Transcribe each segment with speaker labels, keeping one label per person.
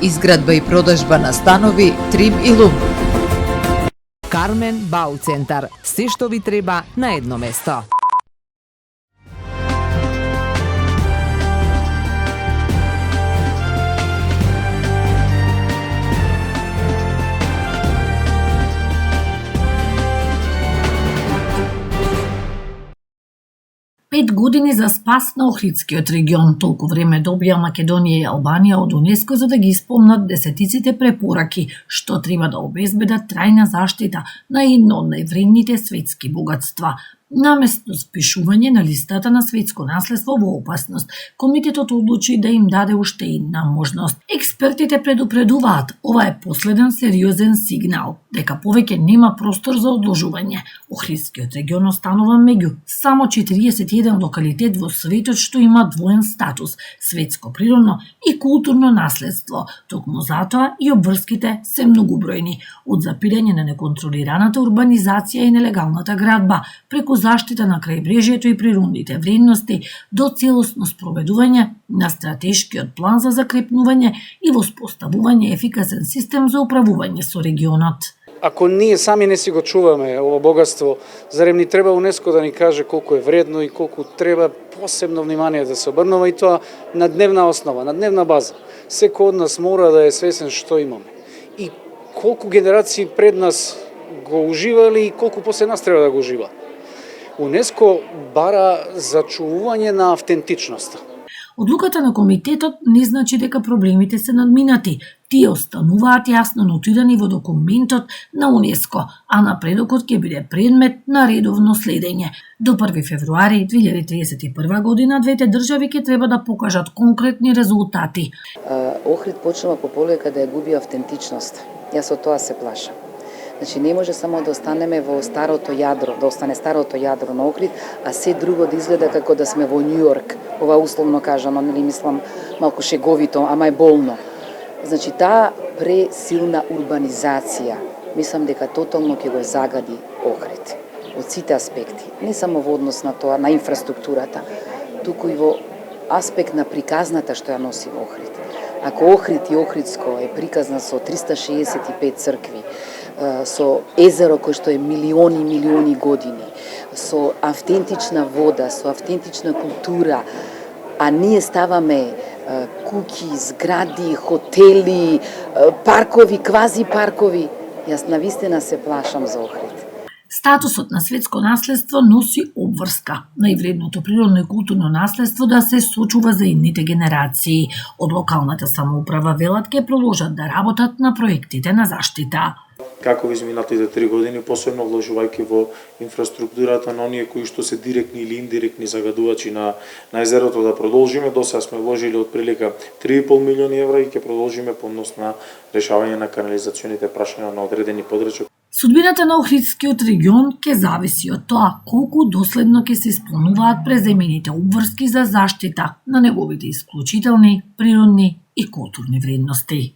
Speaker 1: изградба и продажба на станови, трим и лум.
Speaker 2: Кармен Бау центар. Се што ви треба на едно место.
Speaker 3: Пет години за спас на Охридскиот регион. Толку време добија Македонија и Албанија од УНЕСКО за да ги исполнат десетиците препораки што треба да обезбедат трајна заштита на едно од највредните светски богатства. Наместо спишување на листата на светско наследство во опасност, комитетот одлучи да им даде уште една можност. Експертите предупредуваат, ова е последен сериозен сигнал дека повеќе нема простор за одложување. Охридскиот регион останува меѓу само 41 локалитет во светот што има двоен статус – светско природно и културно наследство. Токму затоа и обврските се многубројни, од запирање на неконтролираната урбанизација и нелегалната градба, преку заштита на крајбрежјето и природните вредности до целосно спроведување на стратешкиот план за закрепнување и воспоставување ефикасен систем за управување со регионот.
Speaker 4: Ако ние сами не си го чуваме ово богатство, зарем ни треба УНЕСКО да ни каже колку е вредно и колку треба посебно внимание да се обрнува, и тоа на дневна основа, на дневна база. Секој од нас мора да е свесен што имаме и колку генерации пред нас го уживали и колку после нас треба да го ужива. УНЕСКО бара зачувување на автентичноста.
Speaker 3: Одлуката на комитетот не значи дека проблемите се надминати. Тие остануваат јасно нотирани во документот на УНЕСКО, а напредокот ќе биде предмет на редовно следење. До 1 февруари 2031 година двете држави ќе треба да покажат конкретни резултати.
Speaker 5: Охрид почнува пополека да ја губи автентичност. Јас од тоа се плашам. Значи не може само да останеме во старото јадро, да остане старото јадро на Охрид, а се друго да изгледа како да сме во Њујорк. Ова условно кажано, нели мислам малку шеговито, ама е болно. Значи таа пресилна урбанизација, мислам дека тотално ќе го загади Охрид од сите аспекти, не само во однос на тоа, на инфраструктурата, туку и во аспект на приказната што ја носи во Охрид. Ако Охрид и Охридско е приказна со 365 цркви, со езеро кој што е милиони години, со автентична вода, со автентична култура, а ние ставаме куќи, згради, хотели, паркови, квази паркови, јас навистина се плашам за Охрид.
Speaker 3: Статусот на светско наследство носи обврска. Највредното природно и културно наследство да се сочува за идните генерации. Од локалната самоуправа велат ке продолжат да работат на проектите на заштита.
Speaker 6: Како во изминатите 3 години, посебно вложувајќи во инфраструктурата на оние кои што се директни или индиректни загадувачи на езерото, да продолжиме. До сега сме вложили отприлика 3,5 милиони евра и ќе продолжиме по однос на решавање на канализационите прашања на одредени подрачја.
Speaker 3: Судбината на Охридскиот регион ќе зависи од тоа колку доследно ќе се исполнуваат преземените обврски за заштита на неговите исклучителни природни и културни вредности.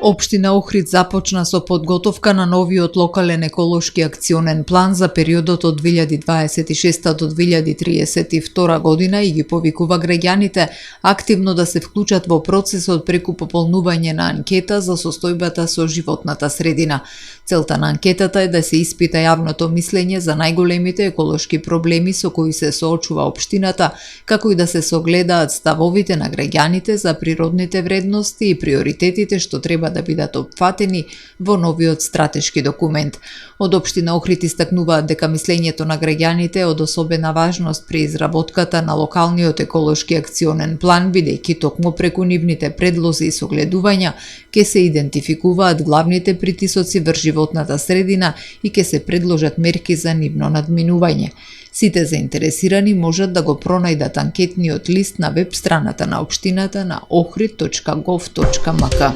Speaker 1: Општина Охрид започна со подготовка на новиот локален еколошки акционен план за периодот од 2026 до 2032 година и ги повикува граѓаните активно да се вклучат во процесот преку пополнување на анкета за состојбата со животната средина. Целта на анкетата е да се испита јавното мислење за најголемите еколошки проблеми со кои се соочува општината, како и да се согледаат ставовите на граѓаните за природните вредности и приоритетите што треба да бидат опфатени во новиот стратешки документ. Од општина Охрид истакнуваат дека мислењето на граѓаните е од особена важност при изработката на локалниот еколошки акционен план, бидејќи токму преку нивните предлози и согледувања ќе се идентификуваат главните притисоци врз животната средина и ќе се предложат мерки за нивно надминување. Сите заинтересирани можат да го пронајдат анкетниот лист на веб страната на општината на ohrid.gov.mk.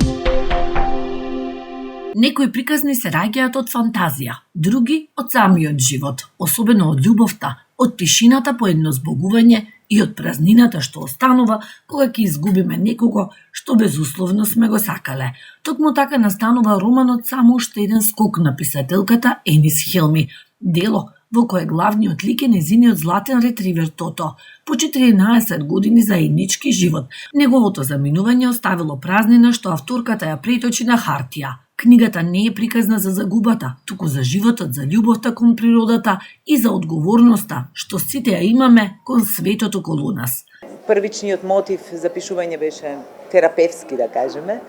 Speaker 3: Некои приказни се раѓаат од фантазија, други од самиот живот, особено од љубовта, од тишината по едно збогување и од празнината што останува кога ќе изгубиме некого што безусловно сме го сакале. Токму така настанува романот само уште еден скок на писателката Енис Хелми, дело во кој главниот лик е незиниот златен ретривер Тото. По 14 години заеднички живот, неговото заминување оставило празнина што авторката ја преточи на хартија. Книгата не е приказна за загубата, туку за животот, за љубовта кон природата и за одговорноста што сите ја имаме кон светот околу нас.
Speaker 7: Првичниот мотив за пишување беше терапевски, да кажеме.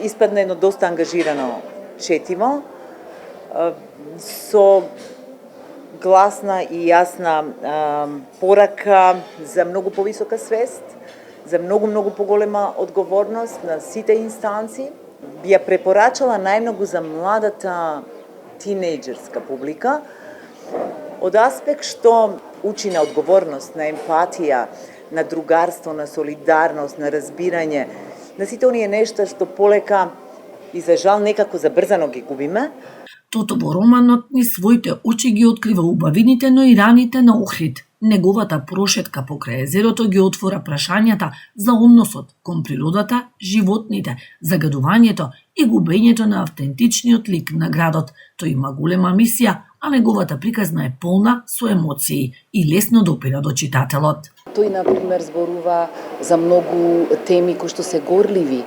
Speaker 7: Испадна едно доста ангажирано четиво, со гласна и јасна порака за многу повисока свест, за многу поголема одговорност на сите инстанции. Би ја препорачала најмногу за младата тинејџерска публика, од аспект што учи на одговорност, на емпатија, на другарство, на солидарност, на разбирање, на сите оние нешта што полека и за жал некако забрзано ги губиме.
Speaker 3: Тото во романот ни своите очи ги открива убавините, но и раните на Охрид. Неговата прошетка покрај езерото ги отвора прашањата за односот кон природата, животните, загадувањето и губењето на автентичниот лик на градот. Тој има голема мисија, а неговата приказна е полна со емоции и лесно допира до читателот.
Speaker 5: Тој, например, зборува за многу теми кои што се горливи,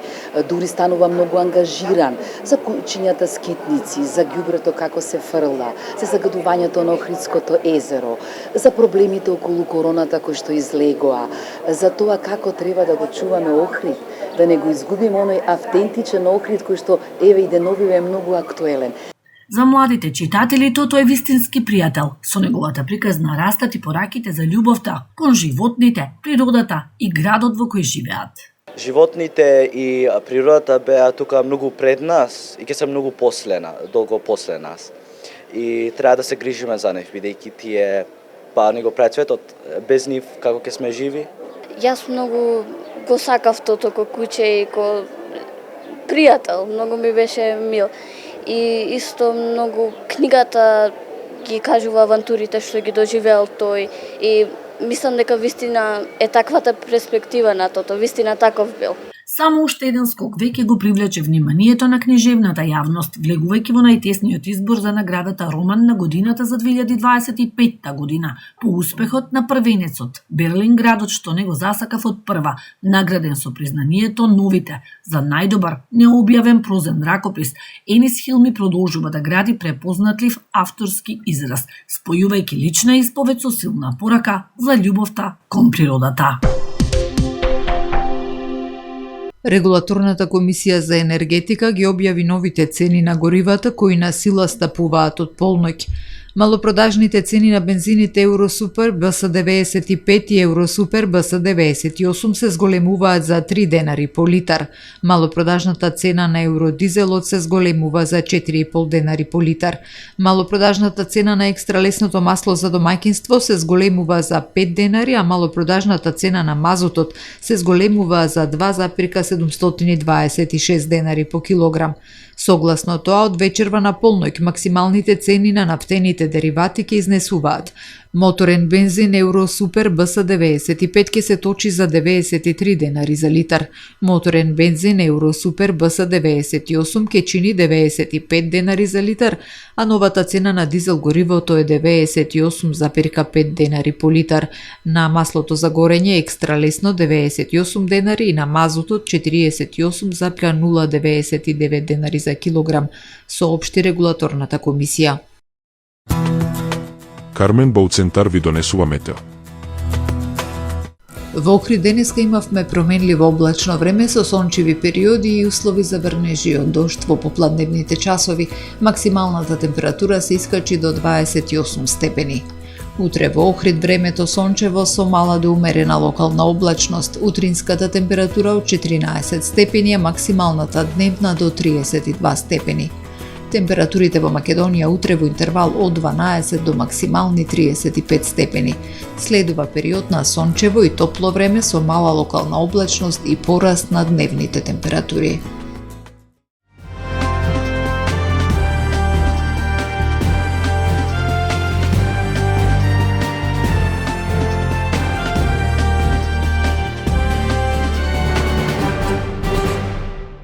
Speaker 5: дури станува многу ангажиран, за кучињата скитници, за ѓубрето како се фрла, за загадувањето на Охридското езеро, за проблемите околу короната кои што излегоа, за тоа како треба да го чуваме Охрид, да не го изгубиме оној автентичен Охрид кој што еве и деновиве е многу актуелен.
Speaker 3: За младите читатели Тото е вистински пријател. Со неговата приказна растат и пораките за љубовта кон животните, природата и градот во кој живеат.
Speaker 8: Животните и природата беа тука многу пред нас и ќе се многу долго после нас. И треба да се грижиме за нив, бидејќи тие ни го прават светот, без нив како ќе сме живи.
Speaker 9: Јас многу го сакав Тото ко куче и ко пријател, многу ми беше мил. И исто многу книгата ги кажува авантурите што ги доживеал тој и мислам дека вистина е таквата перспектива на Тото, вистина таков бил.
Speaker 3: Само уште еден скок веќе го привлече вниманието на книжевната јавност, влегувајќи во најтесниот избор за наградата Роман на годината за 2025 година, по успехот на првенецот Берлин градот што не го засакав од прва, награден со признанието Новите за најдобар необјавен прозен ракопис. Енис Хилми продолжува да гради препознатлив авторски израз, спојувајќи лична исповед со силна порака за љубовта кон природата.
Speaker 1: Регулаторната комисија за енергетика ги објави новите цени на горивата кои на сила стапуваат од полноќ. Малопродажните цени на бензините Евросупер БС95 и Евросупер БС98 се зголемуваат за 3 денари по литар. Малопродажната цена на Евродизелот се зголемува за 4,5 денари по литар. Малопродажната цена на екстралесното масло за домаќинство се зголемува за 5 денари, а малопродажната цена на мазутот се зголемува за 2,726 денари по килограм. Согласно тоа, од вечерва на полноќ максималните цени на нафтените деривати ќе изнесуваат. Моторен бензин Евросупер БС95 ќе се точи за 93 денари за литар. Моторен бензин Евросупер БС98 ќе чини 95 денари за литар, а новата цена на дизел горивото е 98,5 денари по литар. На маслото за горење екстра лесно 98 денари и на мазутот 48,099 денари за килограм, соопшти регулаторната комисија.
Speaker 10: Кармен Боуцентар ви донесува метео.
Speaker 1: Во Охрид денеска имавме променливо облачно време со сончеви периоди и услови за врнежи од дожд во попладневните часови. Максималната температура се искачи до 28 степени. Утре во Охрид времето сончево со мала до умерена локална облачност. Утринската температура од 14 степени, а максималната дневна до 32 степени. Температурите во Македонија утре во интервал од 12 до максимални 35 степени. Следува период на сончево и топло време со мала локална облачност и пораст на дневните температури.